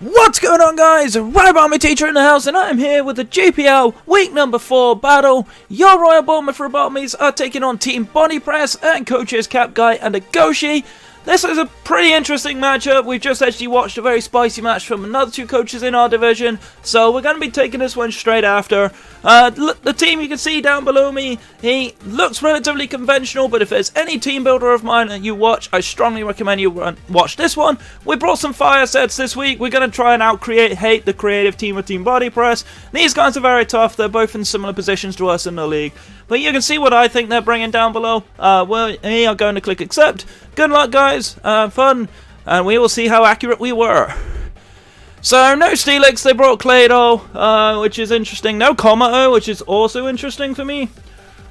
What's going on, guys? Rybarmy Teacher in the house, and I'm here with the GPL week number 4 battle. Your Royal Bournemouth Rybarmies are taking on Team Body Press and coaches Cap Guy and Agoshi. This is a pretty interesting matchup. We've just actually watched a very spicy match from another two coaches in our division, so we're going to be taking this one straight after. The team you can see down below me, he looks relatively conventional, but if there's any team builder of mine that you watch, I strongly recommend you watch this one. We brought some fire sets this week. We're going to try and hate the creative team of Team Body Press. These guys are very tough. They're both in similar positions to us in the league. But you can see what I think they're bringing down below. We are going to click accept. Good luck, guys. Fun. And we will see how accurate we were. So, no Steelix. They brought Clado, which is interesting. No Komato, which is also interesting for me.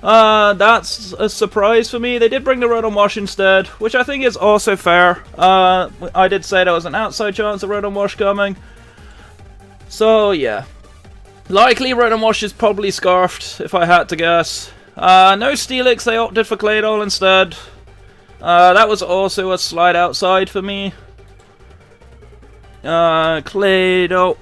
That's a surprise for me. They did bring the Rotom Wash instead, which I think is also fair. I did say there was an outside chance of Rotom Wash coming. So, yeah. Likely Rotom Wash is probably Scarfed, if I had to guess. No Steelix, they opted for Claydol instead. That was also a slide outside for me. Claydol.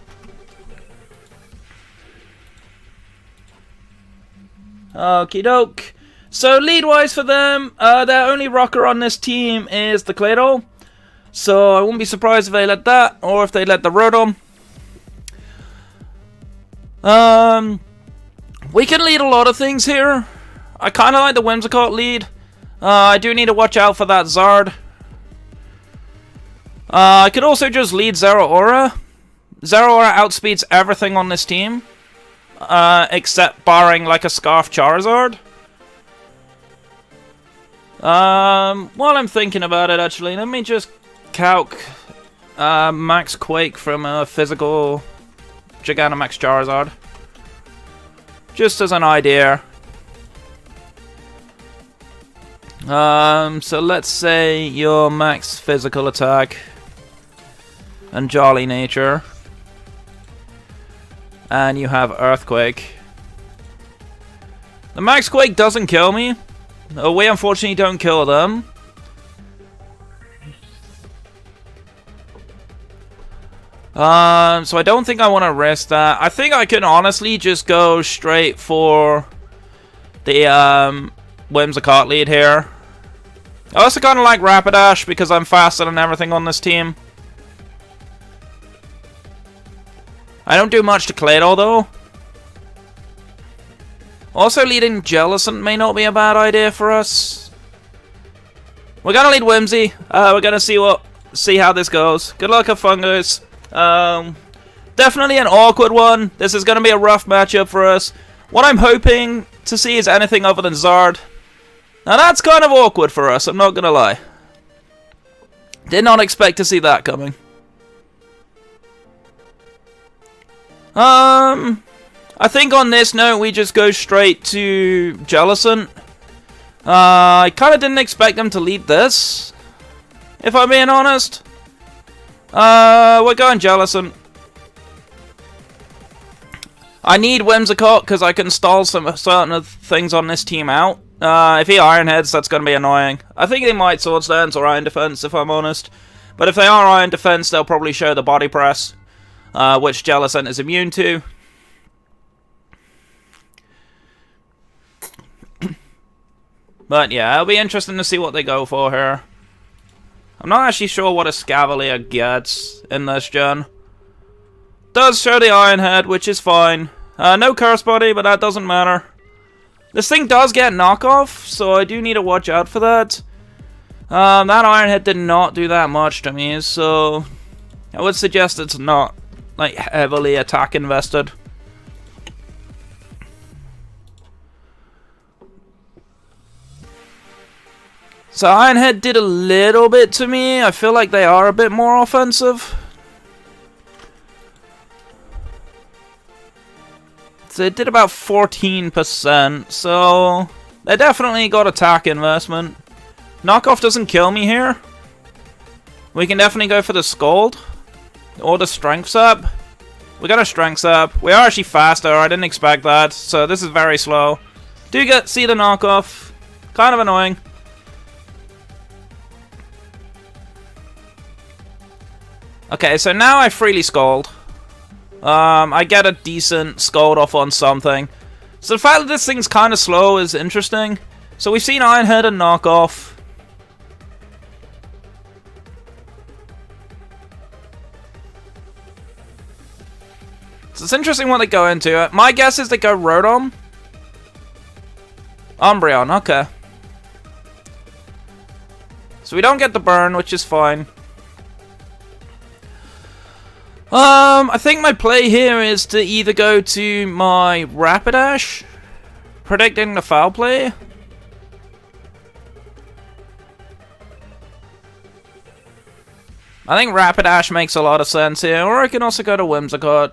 Okie doke. So lead-wise for them, their only rocker on this team is the Claydol. So I wouldn't be surprised if they let that, or if they let the Rotom. We can lead a lot of things here. I kind of like the Whimsicott lead. I do need to watch out for that Zard. I could also just lead Zeraora. Zeraora outspeeds everything on this team. Except barring like a Scarf Charizard. While I'm thinking about it, actually, let me just calc Max Quake from a physical Gigantamax Charizard. Just as an idea. So let's say your max physical attack and Jolly Nature. And you have Earthquake. The Max Quake doesn't kill me. We unfortunately don't kill them. So I don't think I want to risk that. I think I can honestly just go straight for the Whimsicott lead here. I also kind of like Rapidash because I'm faster than everything on this team. I don't do much to Claydol though. Also leading Jellicent may not be a bad idea for us. We're gonna lead Whimsy. We're gonna see how this goes. Good luck, have fun, guys. Definitely an awkward one. This is going to be a rough matchup for us. What I'm hoping to see is anything other than Zard. Now that's kind of awkward for us, I'm not going to lie. Did not expect to see that coming. I think on this note we just go straight to Jellicent. I kind of didn't expect them to lead this, if I'm being honest. We're going Jellicent. I need Whimsicott because I can stall some certain things on this team out. If he Iron Heads, that's going to be annoying. I think they might Swords Dance or Iron Defense, if I'm honest. But if they are Iron Defense, they'll probably show the Body Press, which Jellicent is immune to. But yeah, it'll be interesting to see what they go for here. I'm not actually sure what a Scavalier gets in this gen. Does show the Iron Head, which is fine. No Curse Body, but that doesn't matter. This thing does get knockoff, so I do need to watch out for that. That Iron Head did not do that much to me, so I would suggest it's not like heavily attack invested. So Ironhead did a little bit to me. I feel like they are a bit more offensive. So it did about 14%. So they definitely got attack investment. Knockoff doesn't kill me here. We can definitely go for the Scald. Or the Strength Sap. We got a Strength Sap. We are actually faster. I didn't expect that. So this is very slow. Do see the knockoff. Kind of annoying. Okay, so now I freely scald. I get a decent scald off on something. So the fact that this thing's kind of slow is interesting. So we've seen Ironhead and Knockoff. So it's interesting what they go into. My guess is they go Rotom. Umbreon, okay. So we don't get the burn, which is fine. I think my play here is to either go to my Rapidash, predicting the foul play. I think Rapidash makes a lot of sense here, or I can also go to Whimsicott.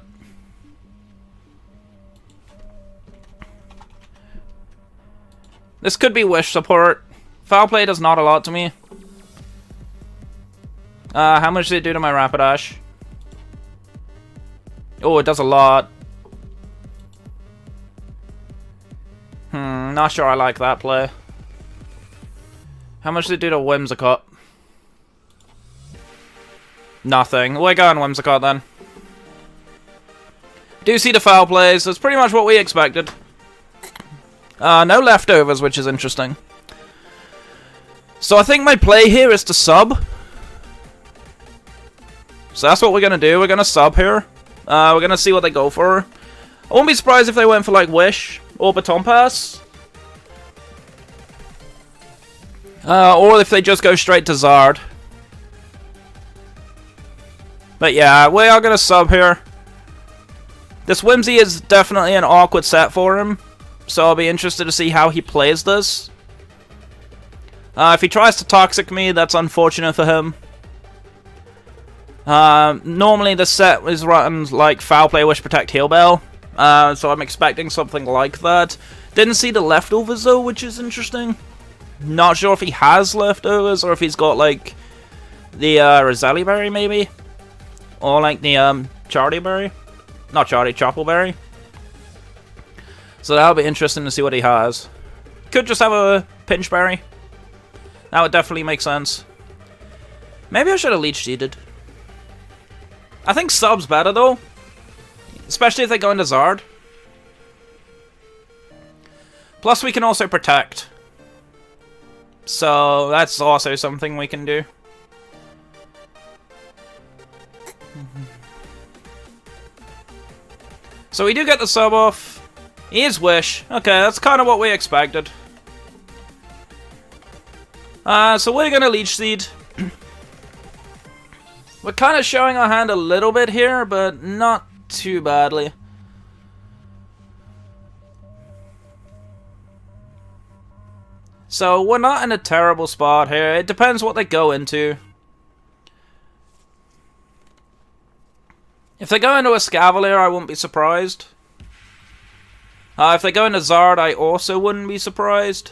This could be Wish support. Foul play does not a lot to me. How much did it do to my Rapidash? Oh, it does a lot. Not sure I like that play. How much did it do to Whimsicott? Nothing. We're going Whimsicott then. Do see the foul plays. That's pretty much what we expected. No leftovers, which is interesting. So I think my play here is to sub. So that's what we're going to do. We're going to sub here. We're going to see what they go for. I won't be surprised if they went for like Wish or Baton Pass. Or if they just go straight to Zard. But yeah, we are going to sub here. This Whimsy is definitely an awkward set for him. So I'll be interested to see how he plays this. If he tries to Toxic me, that's unfortunate for him. Normally the set is run like Foul Play, Wish, Protect, Heal Bell. So I'm expecting something like that. Didn't see the leftovers though, which is interesting. Not sure if he has leftovers or if he's got like the Roselli Berry maybe. Or like the Chardy Berry. Not Chardy, Chople Berry. So that'll be interesting to see what he has. Could just have a Pinch Berry. That would definitely make sense. Maybe I should have Leech Seeded. I think Sub's better though. Especially if they go into Zard. Plus we can also Protect. So that's also something we can do. So we do get the sub off. He is Wish. Okay, that's kind of what we expected. So we're going to Leech Seed. We're kind of showing our hand a little bit here, but not too badly. So we're not in a terrible spot here. It depends what they go into. If they go into a Scavalier, I wouldn't be surprised. If they go into Zard, I also wouldn't be surprised.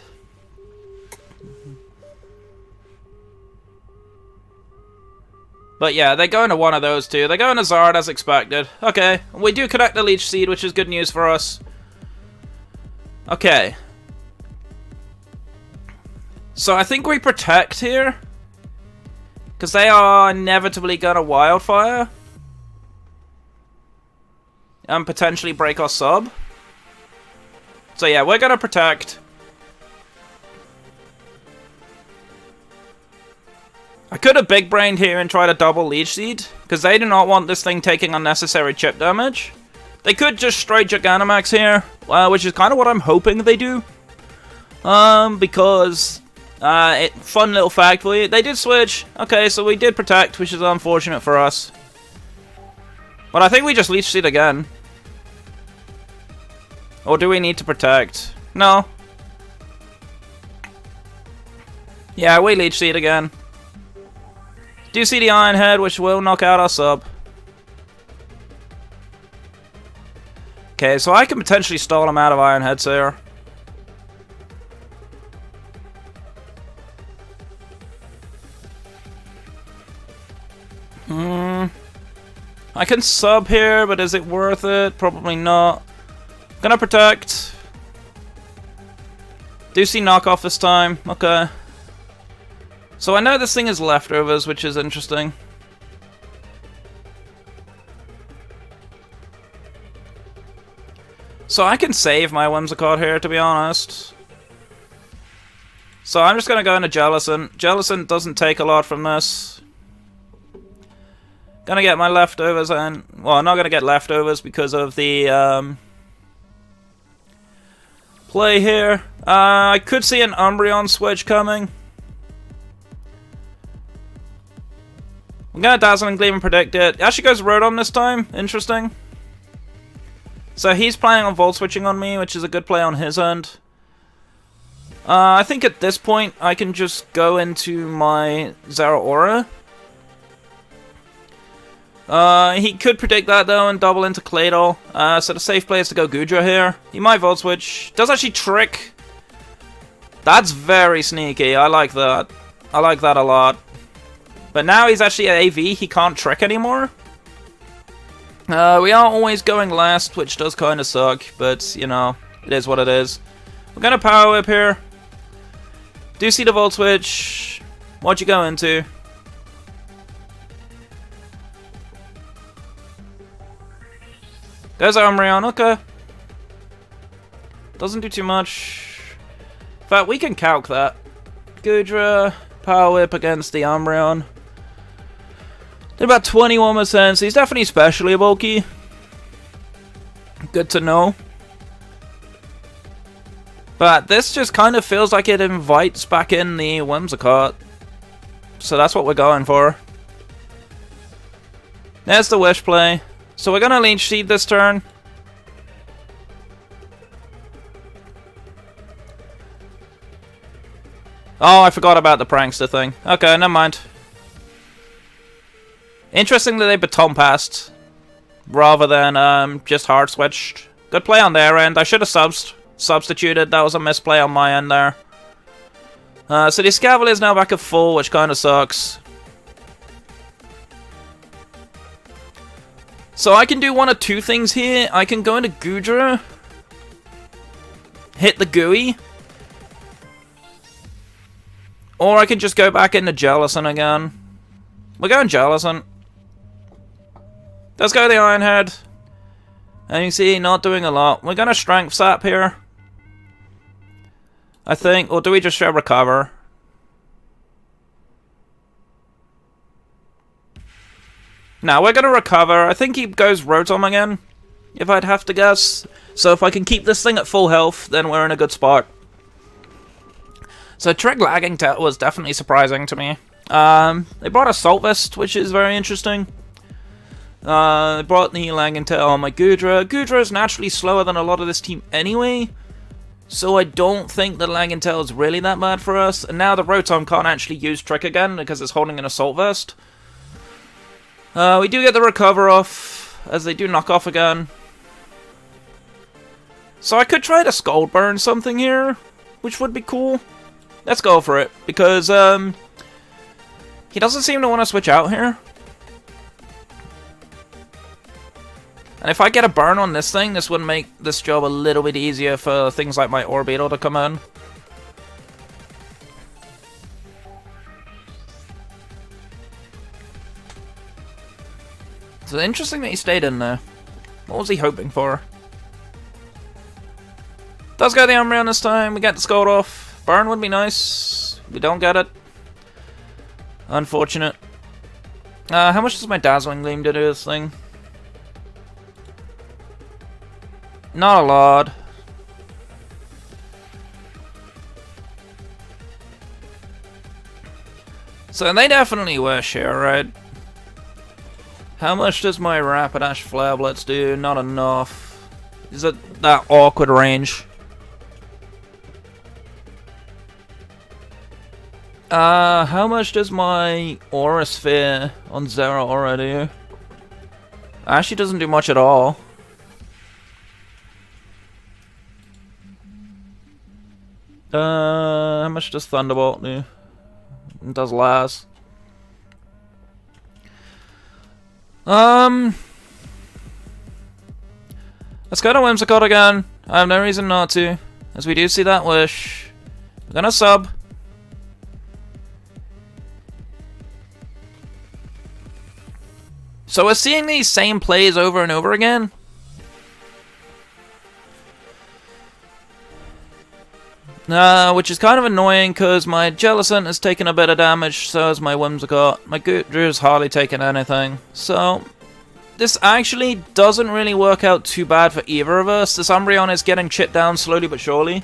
But yeah, they go into one of those two. They go into Zard as expected. Okay, we do connect the Leech Seed, which is good news for us. Okay. So I think we Protect here. Because they are inevitably going to Wildfire. And potentially break our sub. So yeah, we're going to Protect. I could have Big Brained here and tried to double Leech Seed, because they do not want this thing taking unnecessary chip damage. They could just straight Gigantamax here, which is kind of what I'm hoping they do. Because, fun little fact for you, they did switch. Okay, so we did Protect, which is unfortunate for us. But I think we just Leech Seed again. Or do we need to Protect? No. Yeah, we Leech Seed again. Do see the Iron Head, which will knock out our sub. Okay, so I can potentially stall him out of Iron Heads here. I can sub here, but is it worth it? Probably not. Gonna Protect. Do see Knockoff this time. Okay. So I know this thing is leftovers, which is interesting. So I can save my Whimsicott here, to be honest. So I'm just going to go into Jellicent. Jellicent doesn't take a lot from this. Gonna get my leftovers in. Well, I'm not gonna get leftovers because of the play here. I could see an Umbreon switch coming. I'm gonna Dazzling Gleam and predict it. Actually goes Rotom this time. Interesting. So he's planning on Volt Switching on me, which is a good play on his end. I think at this point I can just go into my Zeraora. He could predict that though and double into Claydol. So the safe play is to go Goodra here. He might Volt Switch. Does actually Trick. That's very sneaky. I like that. I like that a lot. But now he's actually at AV. He can't Trick anymore. We are always going last, which does kind of suck. But, you know, it is what it is. We're going to Power Whip here. Do see the Volt Switch. What'd you go into? There's Umbreon, okay. Doesn't do too much. In fact, we can calc that. Goodra, Power Whip against the Umbreon. Did about 21%, so he's definitely specially bulky. Good to know. But this just kind of feels like it invites back in the Whimsicott. So that's what we're going for. There's the Wish play. So we're gonna Leech Seed this turn. Oh, I forgot about the Prankster thing. Okay, never mind. Interesting that they Baton Passed rather than just Hard Switched. Good play on their end. I should have substituted. That was a misplay on my end there. So the Escavalier is now back at full, which kind of sucks. So I can do one of two things here. I can go into Goodra, hit the Gooey, or I can just go back into Jellicent again. We're going Jellicent. Let's go the Iron Head. And you see, not doing a lot. We're going to Strength Sap here, I think. Or do we just show Recover? Now we're going to Recover. I think he goes Rotom again, if I'd have to guess. So if I can keep this thing at full health, then we're in a good spot. So Trick lagging was definitely surprising to me. They brought a Salt Vest, which is very interesting. They brought the lagging tail on my Goodra. Goodra is naturally slower than a lot of this team anyway, so I don't think the lagging tail is really that bad for us. And now the Rotom can't actually use Trick again because it's holding an Assault Vest. We do get the Recover off, as they do knock off again. So I could try to Scald Burn something here, which would be cool. Let's go for it, because he doesn't seem to want to switch out here. And if I get a burn on this thing, this would make this job a little bit easier for things like my Orbeetle to come in. So interesting that he stayed in there. What was he hoping for? Does go the Umbreon this time. We get the Scald off. Burn would be nice. We don't get it. Unfortunate. How much does my Dazzling Gleam do to this thing? Not a lot. So they definitely wish here, right? How much does my Rapidash Flare Blitz do? Not enough. Is it that awkward range? How much does my Aura Sphere on Zeraora do? Actually doesn't do much at all. How much does Thunderbolt do? It does less. Let's go to Whimsicott again. I have no reason not to, as we do see that wish. We're gonna sub. So we're seeing these same plays over and over again. Which is kind of annoying because my Jellicent has taken a bit of damage, so has my Whimsicott. My Goodra's hardly taken anything. So, this actually doesn't really work out too bad for either of us. This Umbreon is getting chipped down slowly but surely.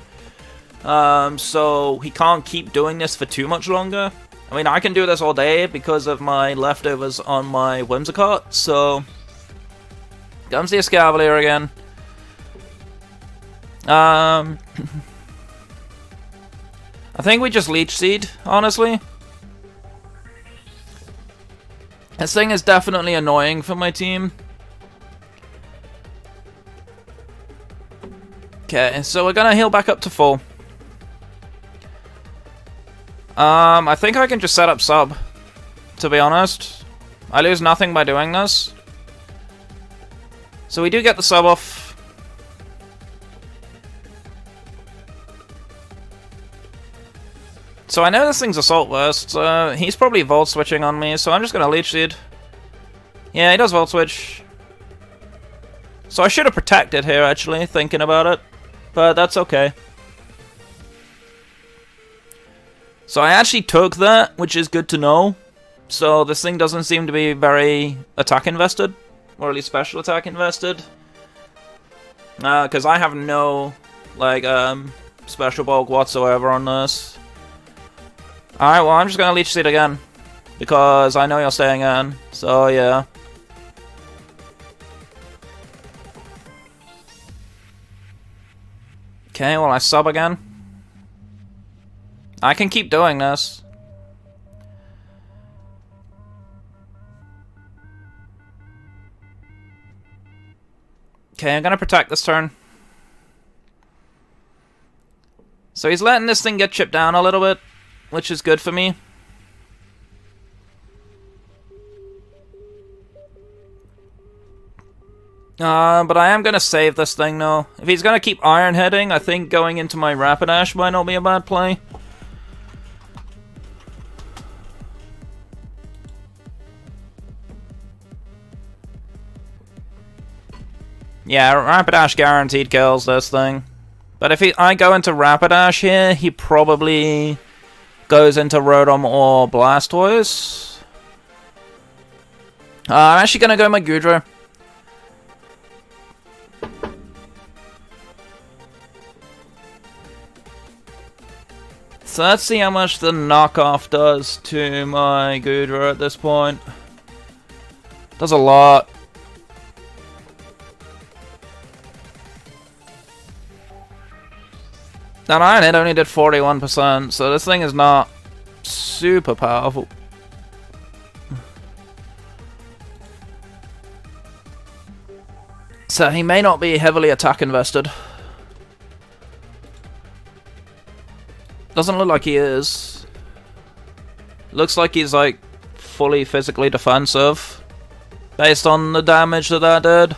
So he can't keep doing this for too much longer. I mean, I can do this all day because of my leftovers on my Whimsicott, so... Comes the Escavalier again. I think we just Leech Seed, honestly. This thing is definitely annoying for my team. Okay, so we're gonna heal back up to full. I think I can just set up sub, to be honest. I lose nothing by doing this. So we do get the sub off. So I know this thing's Assault Vest, so he's probably Volt Switching on me, so I'm just gonna Leech Seed. Yeah, he does Volt Switch. So I should have protected here, actually, thinking about it. But that's okay. So I actually took that, which is good to know. So this thing doesn't seem to be very attack invested, or at least special attack invested. Because I have no, like, special bulk whatsoever on this. Alright, well, I'm just gonna Leech Seed again. Because I know you're staying in, so yeah. Okay, well, I sub again. I can keep doing this. Okay, I'm gonna protect this turn. So he's letting this thing get chipped down a little bit, which is good for me. But I am gonna save this thing though. If he's gonna keep Iron Heading, I think going into my Rapidash might not be a bad play. Yeah, Rapidash guaranteed kills this thing. But if I go into Rapidash here, he probably goes into Rotom or Blastoise. I'm actually going to go my Goodra. So let's see how much the knockoff does to my Goodra at this point. Does a lot. That Iron Head only did 41%, so this thing is not super powerful. So he may not be heavily attack invested. Doesn't look like he is. Looks like he's like fully physically defensive based on the damage that did.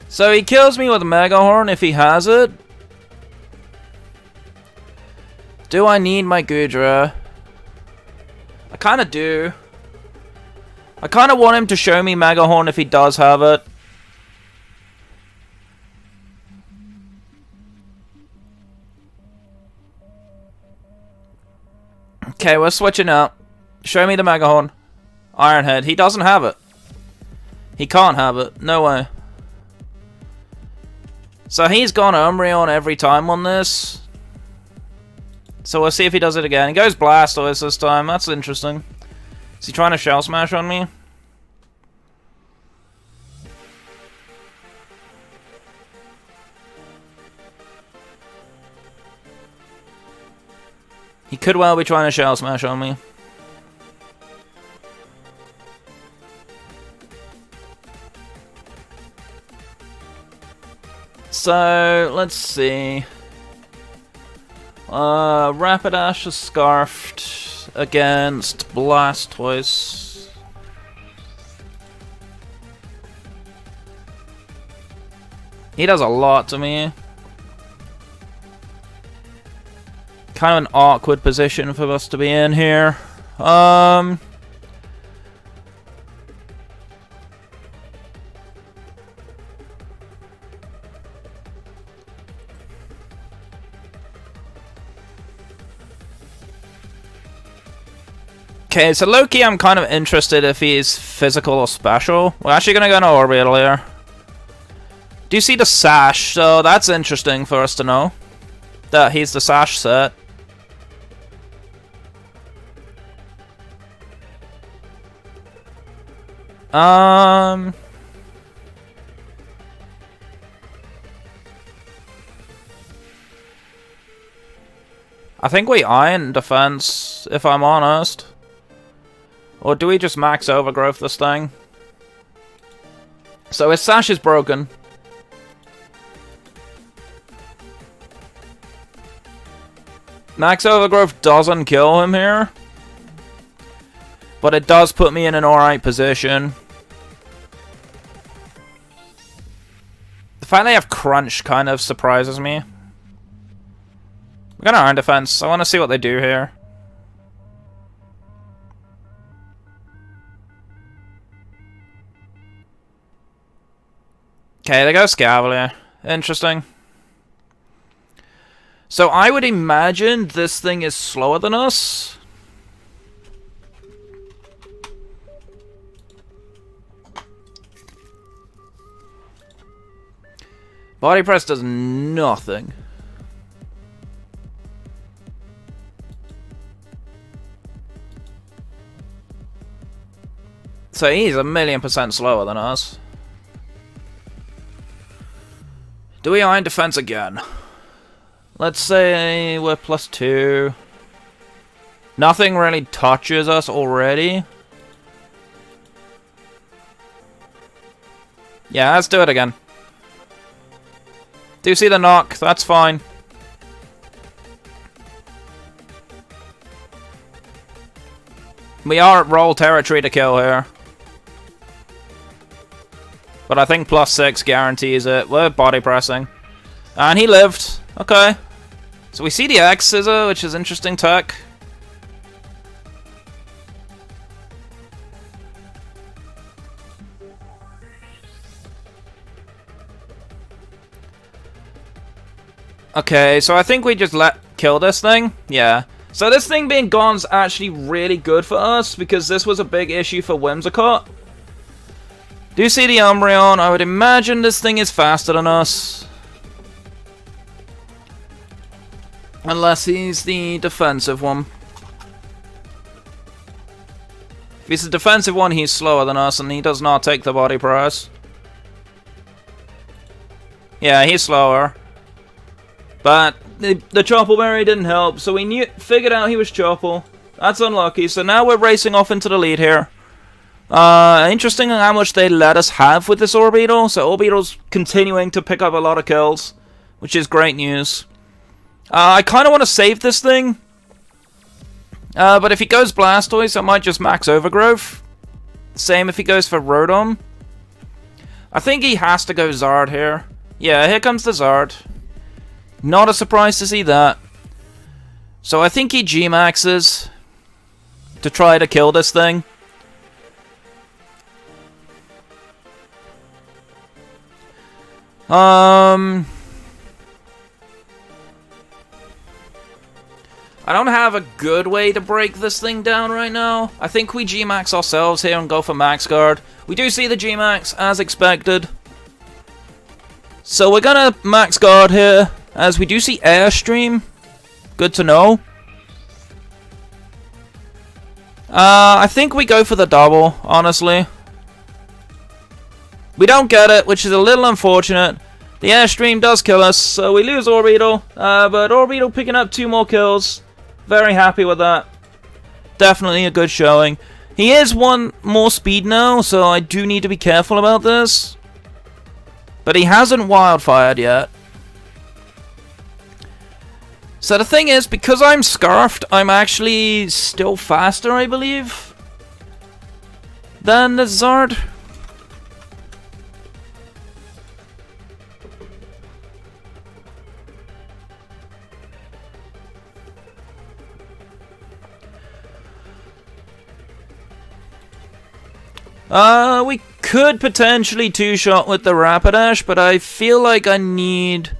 So he kills me with a Mega Horn if he has it. Do I need my Goodra? I kind of do. I kind of want him to show me Mega Horn if he does have it. Okay, we're switching out. Show me the Mega Horn. Iron Head. He doesn't have it. He can't have it. No way. So he's gone Umbreon every time on this. So we'll see if he does it again. He goes Blastoise this time. That's interesting. Is he trying to Shell Smash on me? He could well be trying to Shell Smash on me. So, let's see. Rapidash is Scarfed against Blastoise. He does a lot to me. Kind of an awkward position for us to be in here. Okay, so Loki, I'm kind of interested if he's physical or special. We're actually gonna go into orbital here. Do you see the sash? So that's interesting for us to know that he's the sash set. I think we iron defense, if I'm honest. Or do we just max overgrowth this thing? So his sash is broken. Max overgrowth doesn't kill him here. But it does put me in an alright position. The fact they have crunch kind of surprises me. We're gonna iron defense. I want to see what they do here. Okay, they go Scavalier. Interesting. So I would imagine this thing is slower than us. Body press does nothing. So he's 1,000,000% slower than us. Do we iron defense again? Let's say we're +2. Nothing really touches us already. Yeah, let's do it again. Do you see the knock? That's fine. We are at roll territory to kill here. But I think +6 guarantees it. We're body pressing. And he lived. Okay. So we see the X scissor, which is interesting tech. Okay, so I think we just kill this thing. Yeah. So this thing being gone is actually really good for us, because this was a big issue for Whimsicott. Do you see the Umbreon? I would imagine this thing is faster than us. Unless he's the defensive one. If he's the defensive one, he's slower than us, and he does not take the body press. Yeah, he's slower. But the Chople Berry didn't help, so we figured out he was Chople. That's unlucky, so now we're racing off into the lead here. Interesting how much they let us have with this Orbeetle. So Orbeetle's continuing to pick up a lot of kills, which is great news. I kind of want to save this thing. But if he goes Blastoise, I might just max Overgrowth. Same if he goes for Rotom. I think he has to go Zard here. Yeah, here comes the Zard. Not a surprise to see that. So I think he G-maxes to try to kill this thing. I don't have a good way to break this thing down right now. I think we G-max ourselves here and go for Max Guard. We do see the G-max, as expected. So we're gonna Max Guard here, as we do see Airstream. Good to know. I think we go for the double, honestly. We don't get it, which is a little unfortunate. The Airstream does kill us, so we lose Orbeetle. But Orbeetle picking up 2 more kills. Very happy with that. Definitely a good showing. He is 1 more speed now, so I do need to be careful about this. But he hasn't wildfired yet. So the thing is, because I'm Scarfed, I'm actually still faster, I believe, than the Zard. We could potentially two-shot with the Rapidash, but I feel like I need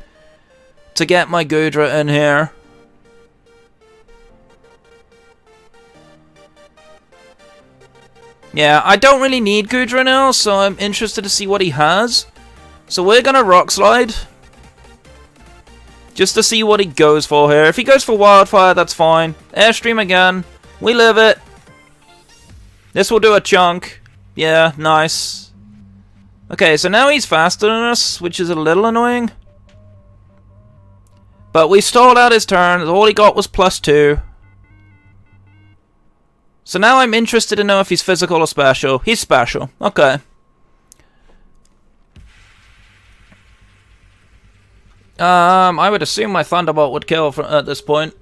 to get my Gudra in here. Yeah, I don't really need Gudra now, so I'm interested to see what he has. So we're gonna Rock Slide. Just to see what he goes for here. If he goes for Wildfire, that's fine. Airstream again. We live it. This will do a chunk. Yeah, nice. Okay, so now he's faster than us, which is a little annoying. But we stalled out his turn. All he got was +2. So now I'm interested to know if he's physical or special. He's special. Okay. I would assume my Thunderbolt would kill at this point.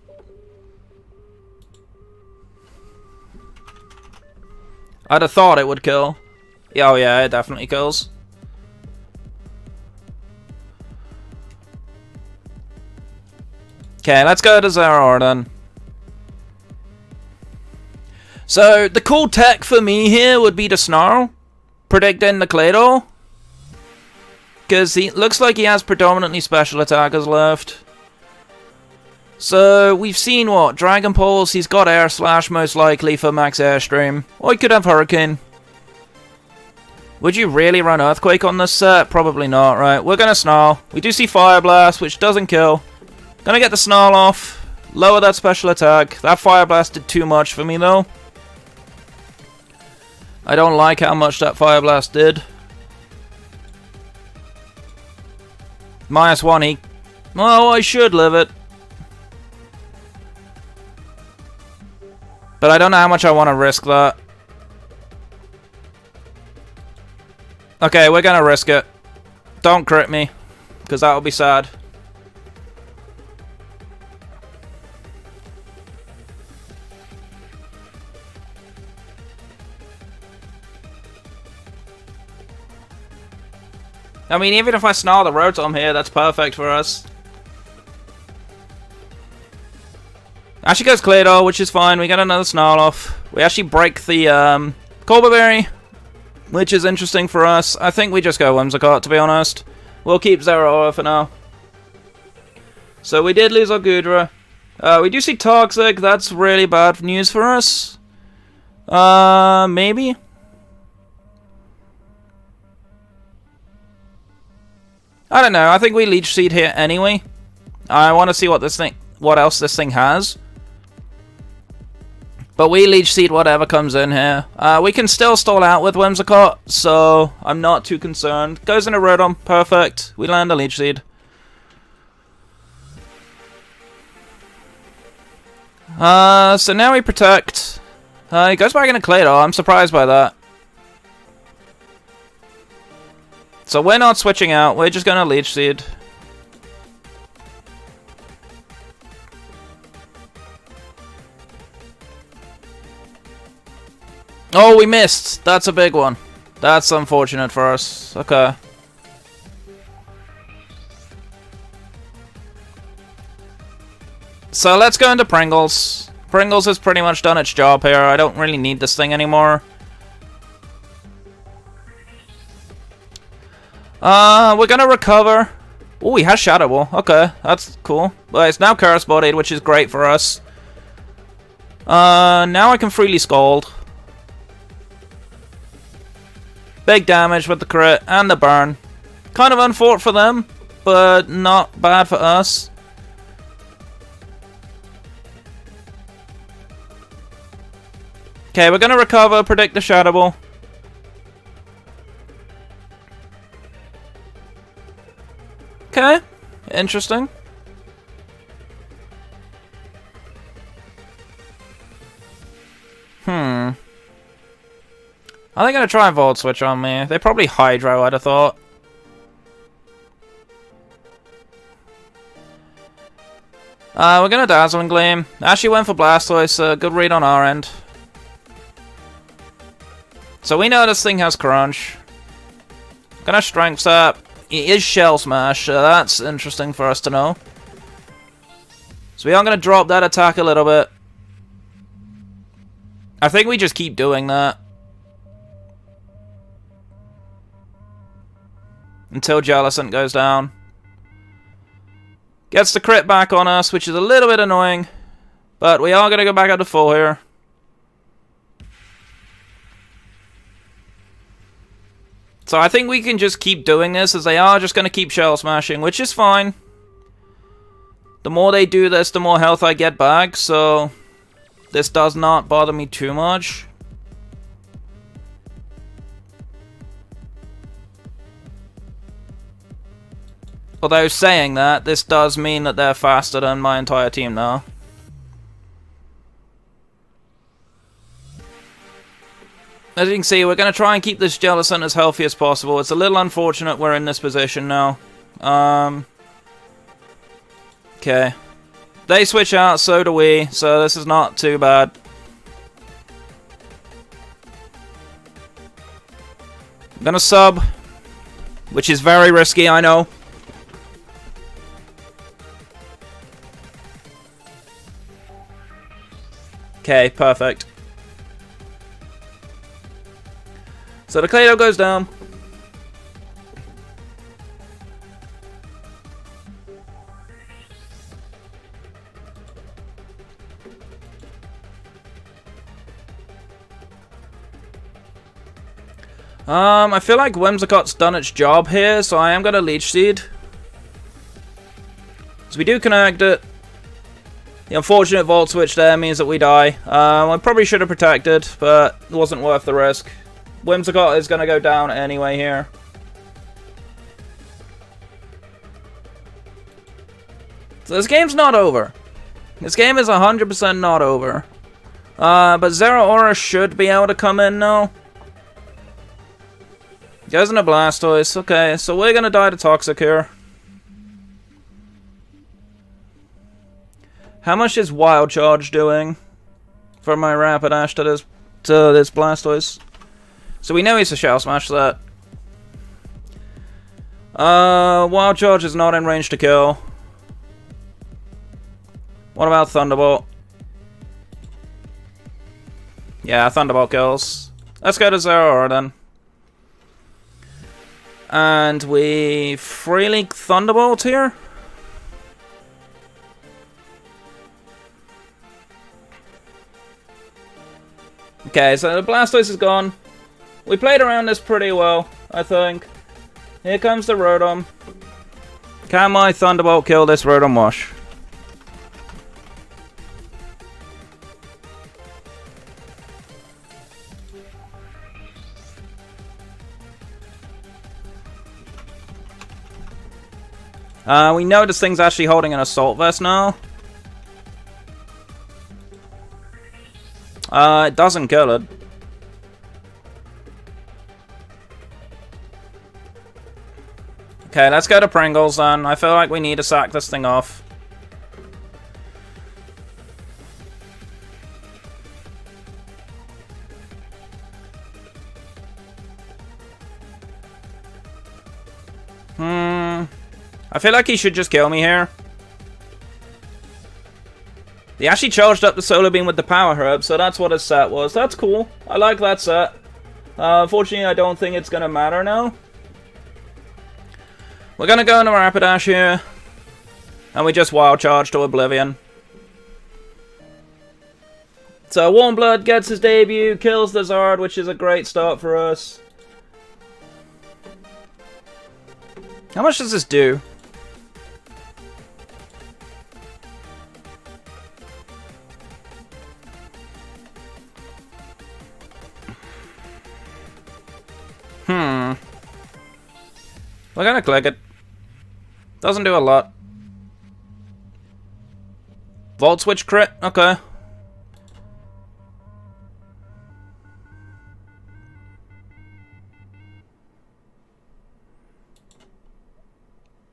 I'd have thought it would kill. Yeah, oh yeah, it definitely kills. Okay, let's go to Zeraora then. So, the cool tech for me here would be to Snarl, predicting the Claydol. Because he looks like he has predominantly special attackers left. So, we've seen what? Dragon Pulse, he's got Air Slash most likely for max Airstream. Or he could have Hurricane. Would you really run Earthquake on this set? Probably not, right? We're gonna Snarl. We do see Fire Blast, which doesn't kill. Gonna get the Snarl off. Lower that special attack. That Fire Blast did too much for me though. I don't like how much that Fire Blast did. -1 he... Oh, I should live it. But I don't know how much I want to risk that. Okay, we're gonna risk it. Don't crit me, because that'll be sad. I mean, even if I snarl the Rotom here, that's perfect for us. Actually goes Claydol, which is fine. We get another Snarl off. We actually break the Colbur Berry, which is interesting for us. I think we just go Whimsicott, to be honest. We'll keep Zeraora for now. So we did lose our Gudra. We do see Toxic. That's really bad news for us. Maybe? I don't know. I think we Leech Seed here anyway. I want to see what else this thing has. But we Leech Seed whatever comes in here. We can still stall out with Whimsicott, so I'm not too concerned. Goes into Rotom. Perfect. We land a Leech Seed. So now we Protect. He goes back into Claydol. I'm surprised by that. So we're not switching out, we're just gonna Leech Seed. Oh, we missed! That's a big one. That's unfortunate for us. Okay. So let's go into Pringles. Pringles has pretty much done its job here. I don't really need this thing anymore. We're gonna recover. Oh, he has Shadow Ball. Okay, that's cool. But it's now Curse Bodied, which is great for us. Now I can freely Scald. Big damage with the crit and the burn. Kind of unfortunate for them, but not bad for us. Okay, we're gonna recover, predict the Shadow Ball. Okay, interesting. Are they gonna try and Volt Switch on me? They probably Hydro, I'd have thought. We're gonna Dazzling Gleam. Actually went for Blastoise, good read on our end. So we know this thing has Crunch. Gonna Strength Sap. It is Shell Smash, that's interesting for us to know. So we are going to drop that attack a little bit. I think we just keep doing that. until Jellicent goes down. Gets the crit back on us, which is a little bit annoying. But we are going to go back up to full here. So I think we can just keep doing this, as they are just going to keep shell smashing, which is fine. The more they do this, the more health I get back, so this does not bother me too much. Although saying that, this does mean that they're faster than my entire team now. As you can see, we're going to try and keep this Jellicent as healthy as possible. It's a little unfortunate we're in this position now. Okay. They switch out, so do we, so this is not too bad. I'm going to sub, which is very risky, I know. Okay, perfect. So the Clado goes down. I feel like Whimsicott's done its job here, so I am going to Leech Seed. So we do connect it. The unfortunate Volt Switch there means that we die. I probably should have protected, but it wasn't worth the risk. Whimsicott is going to go down anyway here. So this game's not over. This game is 100% not over. But Zeraora should be able to come in now. Goes into Blastoise. Okay, so we're going to die to Toxic here. How much is Wild Charge doing for my Rapidash to this Blastoise? So we know he's a Shell Smash that. Wild Charge is not in range to kill. What about Thunderbolt? Yeah, Thunderbolt kills. Let's go to Zeraora then. And we freely Thunderbolt here. Okay, so the Blastoise is gone. We played around this pretty well, I think. Here comes the Rotom. Can my Thunderbolt kill this Rotom Wash? We know this thing's actually holding an Assault Vest now. It doesn't kill it. Okay, let's go to Pringles then. I feel like we need to sack this thing off. I feel like he should just kill me here. He actually charged up the Solar Beam with the Power Herb, so that's what his set was. That's cool. I like that set. Unfortunately, I don't think it's going to matter now. We're going to go into Rapidash here. And we just Wild Charge to Oblivion. So Warm Blood gets his debut, kills the Zard, which is a great start for us. How much does this do? We're gonna click it. Doesn't do a lot. Volt Switch crit? Okay.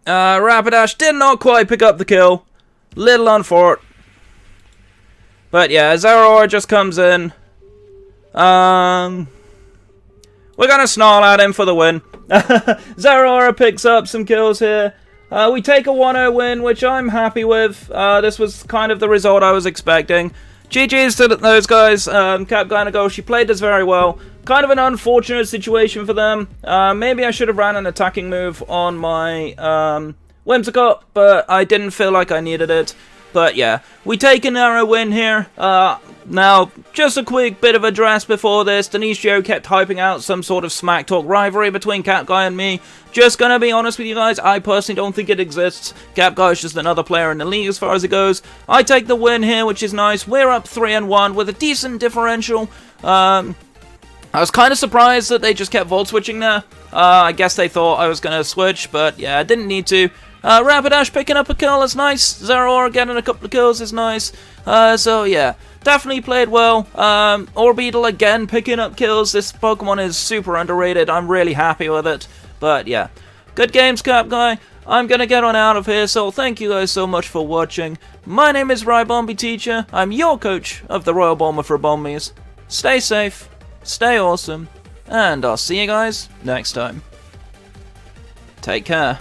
Rapidash did not quite pick up the kill. Little unfortunate. But yeah, Zeraora just comes in. We're gonna snarl at him for the win. Zeraora picks up some kills here. We take a 1-0 win, which I'm happy with. This was kind of the result I was expecting. GG's to those guys. Cap Guy and Agoshi played this very well. Kind of an unfortunate situation for them. Maybe I should have ran an attacking move on my Whimsicott, but I didn't feel like I needed it. But yeah, we take a narrow win here. Now, just a quick bit of address before this. Denisio kept hyping out some sort of smack talk rivalry between Cap Guy and me. Just gonna be honest with you guys, I personally don't think it exists. Cap Guy is just another player in the league as far as it goes. I take the win here, which is nice. We're up 3-1 with a decent differential. I was kind of surprised that they just kept Volt switching there. I guess they thought I was going to switch, but yeah, I didn't need to. Rapidash picking up a kill is nice. Zeraora getting a couple of kills is nice. So yeah, definitely played well. Orbeetle again picking up kills. This Pokemon is super underrated. I'm really happy with it. But yeah, good games, Cap Guy. I'm going to get on out of here, so thank you guys so much for watching. My name is Rybombi Teacher. I'm your coach of the Royal Bomber for Bombies. Stay safe. Stay awesome, and I'll see you guys next time. Take care.